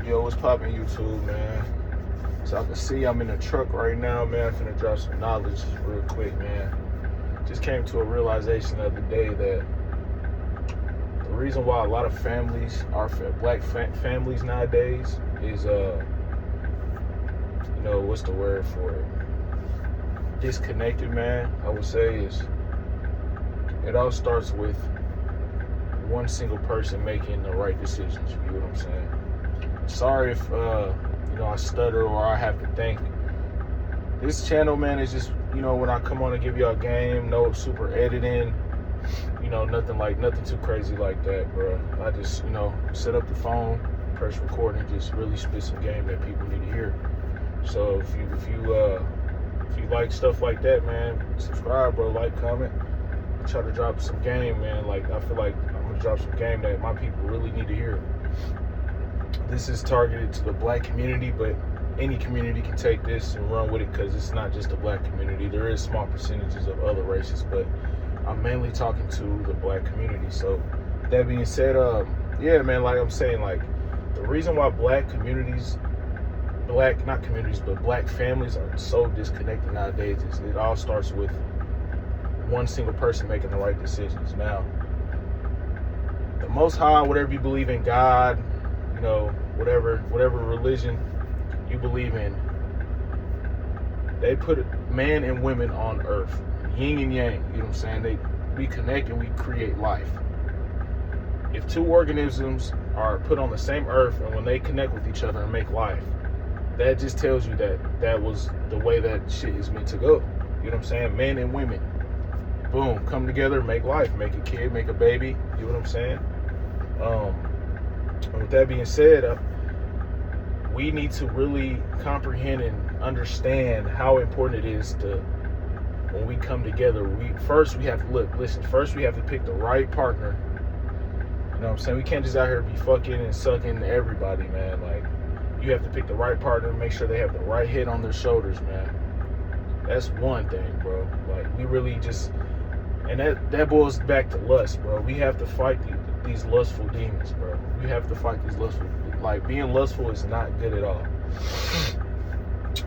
Yo, what's poppin' YouTube, man? So I can see I'm in a truck right now, man. I'm finna drop some knowledge real quick, man. Just came to a realization the other day that the reason why a lot of families are black families nowadays is, what's the word for it? Disconnected, man. I would say is it all starts with one single person making the right decisions. You know what I'm saying? Sorry if I stutter or I have to think. This channel, man, is just when I come on and give y'all a game, no super editing, nothing too crazy like that, bro. I just set up the phone, press record, and just really spit some game that people need to hear. So if you like stuff like that, man, subscribe, bro. Like, comment. Try to drop some game, man. Like, I feel like I'm gonna drop some game that my people really need to hear. This is targeted to the black community, but any community can take this and run with it because it's not just the black community. There is small percentages of other races, but I'm mainly talking to the black community. So that being said, yeah, man, like I'm saying, like the reason why black families are so disconnected nowadays is it all starts with one single person making the right decisions. Now, the Most High, whatever you believe in, God, whatever religion you believe in, they put man and women on earth, yin and yang. You know what I'm saying? We connect and we create life. If two organisms are put on the same earth and when they connect with each other and make life, that just tells you that was the way that shit is meant to go. You know what I'm saying? Men and women, boom, come together, make life, make a kid, make a baby. You know what I'm saying? And with that being said, we need to really comprehend and understand how important it is to, when we come together, first we have to pick the right partner. You know what I'm saying? We can't just out here be fucking and sucking everybody, man. Like, you have to pick the right partner, make sure they have the right head on their shoulders, man. That's one thing, bro. Like, we really just, and that boils back to lust, bro. We have to fight these lustful demons, bro. We have to fight these lustful. Like, being lustful is not good at all.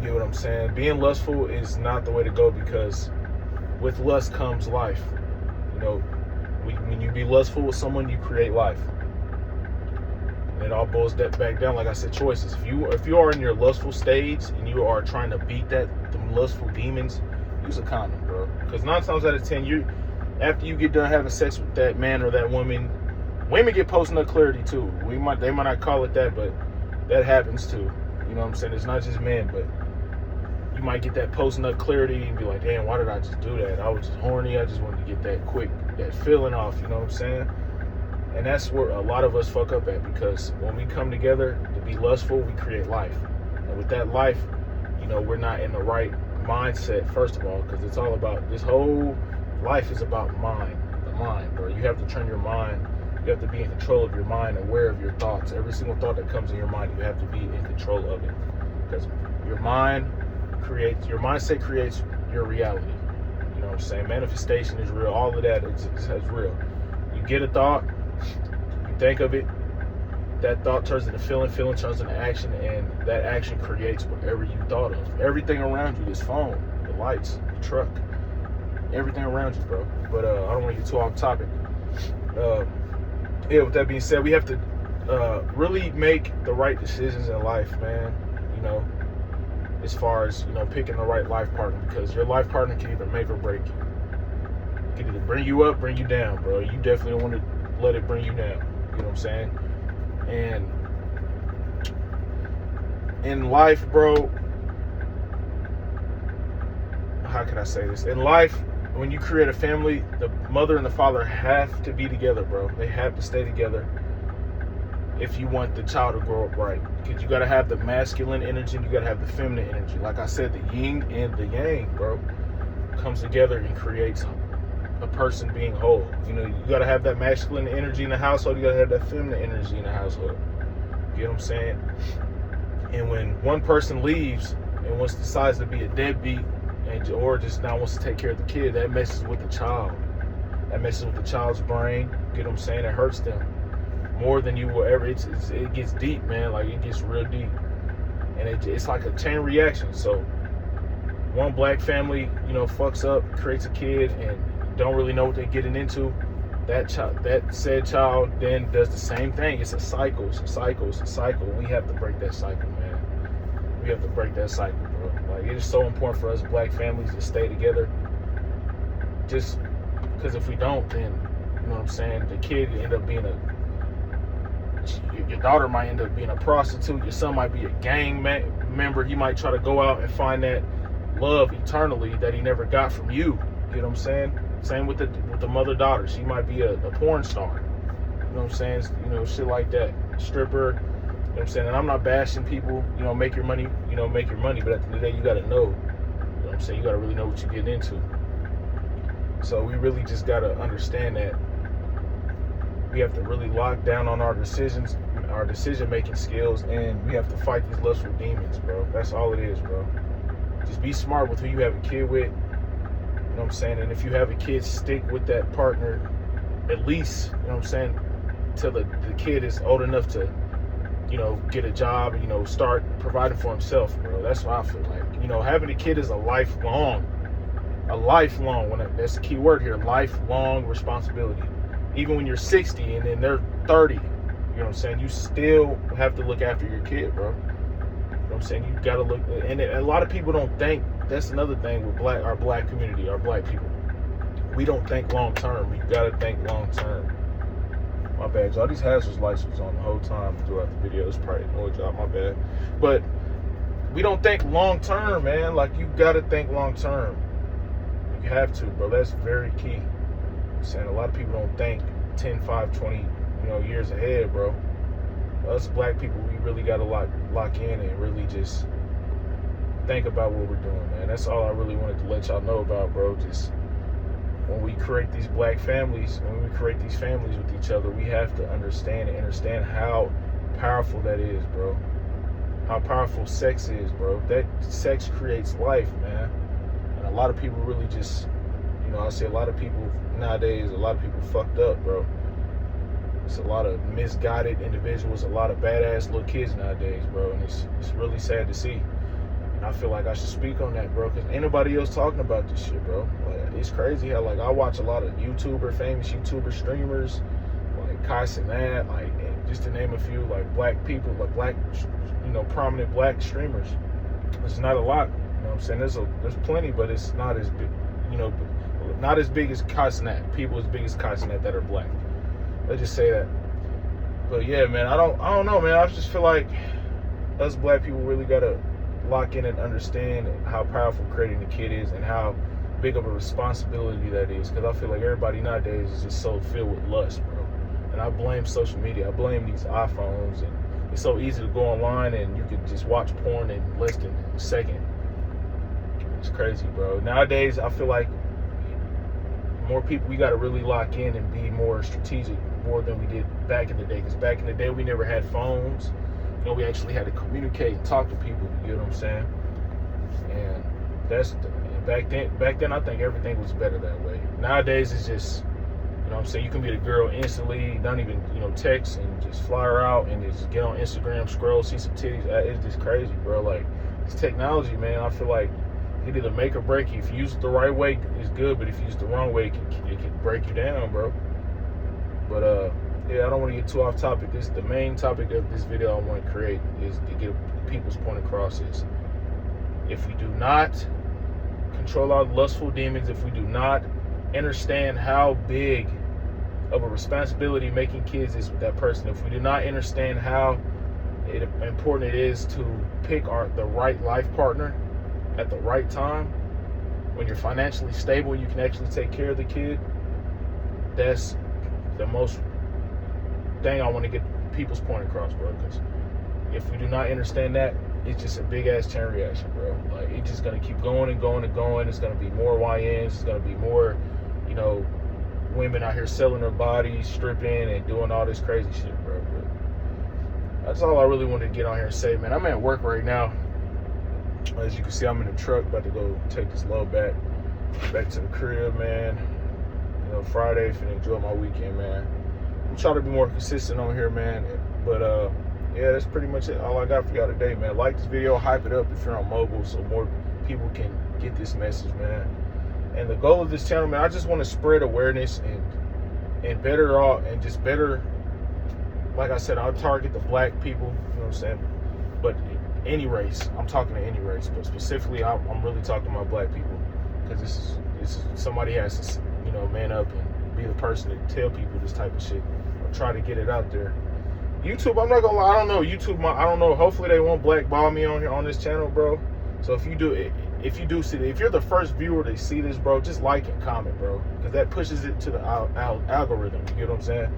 You know what I'm saying? Being lustful is not the way to go because with lust comes life. When you be lustful with someone, you create life. And it all boils that back down, like I said, choices. If you are in your lustful stage and you are trying to beat them lustful demons, use a condom, bro. Because 9 times out of 10, after you get done having sex with that man or that woman, women get post-nut clarity too. They might not call it that, but that happens too. You know what I'm saying? It's not just men, but you might get that post-nut clarity and be like, damn, why did I just do that? I was just horny. I just wanted to get that feeling off. You know what I'm saying? And that's where a lot of us fuck up at, because when we come together to be lustful, we create life. And with that life, we're not in the right mindset, first of all, because it's all about, this whole life is about the mind, bro. You have to turn your mind. You have to be in control of your mind, aware of your thoughts. Every single thought that comes in your mind, you have to be in control of it. Because your mindset creates your reality. You know what I'm saying? Manifestation is real. All of that is real. You get a thought, you think of it, that thought turns into feeling turns into action, and that action creates whatever you thought of. Everything around you, this phone, the lights, the truck, everything around you, bro. But I don't want to get too off topic. Yeah, with that being said, we have to really make the right decisions in life, man. As far as, picking the right life partner, because your life partner can either make or break you. It can either bring you up, bring you down, bro. You definitely don't want to let it bring you down. You know what I'm saying? And in life, bro, how can I say this? In life, when you create a family, the mother and the father have to be together, bro. They have to stay together if you want the child to grow up right. Because you got to have the masculine energy and you got to have the feminine energy. Like I said, the yin and the yang, bro, comes together and creates a person being whole. You got to have that masculine energy in the household. You got to have that feminine energy in the household. You know what I'm saying? And when one person leaves and decides to be a deadbeat, or just now wants to take care of the kid, that messes with the child. That messes with the child's brain. You know what I'm saying? It hurts them more than you will ever. It gets deep, man. Like, it gets real deep, and it's like a chain reaction. So one black family, fucks up, creates a kid, and don't really know what they're getting into. That said child then does the same thing. It's a cycle. It's a cycle. It's a cycle. We have to break that cycle, man. We have to break that cycle, bro. Like, it is so important for us black families to stay together. Just because if we don't, then, you know what I'm saying, the kid end up being your daughter might end up being a prostitute. Your son might be a gang member. He might try to go out and find that love eternally that he never got from you. You know what I'm saying? Same with the mother-daughter. She might be a porn star. You know what I'm saying? Shit like that. Stripper. You know what I'm saying? And I'm not bashing people. Make your money. Make your money. But at the end of the day, you got to know. You know what I'm saying? You got to really know what you're getting into. So we really just got to understand that we have to really lock down on our decisions, our decision-making skills, and we have to fight these lustful demons, bro. That's all it is, bro. Just be smart with who you have a kid with. You know what I'm saying? And if you have a kid, stick with that partner at least, you know what I'm saying, till the kid is old enough to, get a job, start providing for himself, bro. That's what I feel like. Having a kid is a lifelong, that's the key word here, lifelong responsibility. Even when you're 60 and then they're 30, you know what I'm saying, you still have to look after your kid, bro. You know what I'm saying? You got to look, and a lot of people don't think. That's another thing with our black community, our black people. We don't think long term. We gotta think long term. My bad, y'all. These hazardous lights was on the whole time throughout the video. It's probably annoyed y'all. My bad. But we don't think long term, man. Like, you gotta think long term. You have to, bro. That's very key. I'm saying a lot of people don't think 10, 5, 20, years ahead, bro. Us black people, we really gotta lock in and really just think about what we're doing, man. That's all I really wanted to let y'all know about, bro. Just when we create these black families, when we create these families with each other, we have to understand how powerful that is, bro. How powerful sex is, bro. That sex creates life, man. And a lot of people really just, I say a lot of people nowadays, a lot of people fucked up, bro. It's a lot of misguided individuals, a lot of badass little kids nowadays, bro. And it's really sad to see. I feel like I should speak on that, bro, because ain't nobody else talking about this shit, bro. Like, it's crazy how, like, I watch a lot of famous YouTuber streamers, like Kai Cenat, like, just to name a few, like, black people, like, prominent black streamers. There's not a lot, you know what I'm saying? There's plenty, but it's not as big, not as big as Kai Cenat. People as big as Kai Cenat that are black. Let's just say that. But yeah, man, I don't know, man. I just feel like us black people really gotta lock in and understand how powerful creating a kid is and how big of a responsibility that is, because I feel like everybody nowadays is just so filled with lust, bro. And I blame social media. I blame these iPhones, and it's so easy to go online and you can just watch porn in less than a second. It's crazy, bro. Nowadays, I feel like more people, we got to really lock in and be more strategic, more than we did back in the day, because back in the day we never had phones. We actually had to communicate and talk to people, you know what I'm saying? And back then I think everything was better that way. Nowadays it's just, you know what I'm saying, you can meet a girl instantly, not even, text, and just fly her out and just get on Instagram, scroll, see some titties. It's just crazy, bro. Like, it's technology, man. I feel like it either make or break you. If you use it the right way, it's good, but if you use it the wrong way, it can break you down, bro. But yeah, I don't want to get too off topic. The main topic of this video I want to create is to get people's point across is, if we do not control our lustful demons, if we do not understand how big of a responsibility making kids is with that person, if we do not understand how important it is to pick the right life partner at the right time, when you're financially stable, you can actually take care of the kid. That's the most thing I want to get people's point across, bro, because if we do not understand that, it's just a big ass chain reaction, bro. Like, it's just gonna keep going and going and going. It's gonna be more YNs. It's gonna be more, women out here selling their bodies, stripping, and doing all this crazy shit, bro. But that's all I really wanted to get on here and say, man. I'm at work right now. As you can see, I'm in the truck about to go take this load back to the crib, man. Friday, finna enjoy my weekend, man. try to be more consistent on here, man. But yeah, that's pretty much it. All I got for y'all today, man. Like this video, hype it up if you're on mobile, so more people can get this message, man. And the goal of this channel, man, I just want to spread awareness and better like I said, I'll target the black people, you know what I'm saying? But any race, I'm talking to any race, but specifically I'm really talking about black people, because this is somebody has to, you know, man up and be the person to tell people this type of shit or try to get it out there. YouTube, I'm not gonna lie, I don't know. YouTube, I don't know. Hopefully they won't blackball me on here on this channel, bro. So if you do see it, if you're the first viewer to see this, bro, just like and comment, bro, because that pushes it to the algorithm. You get what I'm saying?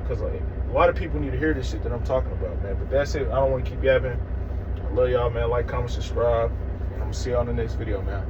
Because like, a lot of people need to hear this shit that I'm talking about, man. But that's it. I don't want to keep yapping. I love y'all, man. Like, comment, subscribe, and I'm gonna see y'all in the next video, man.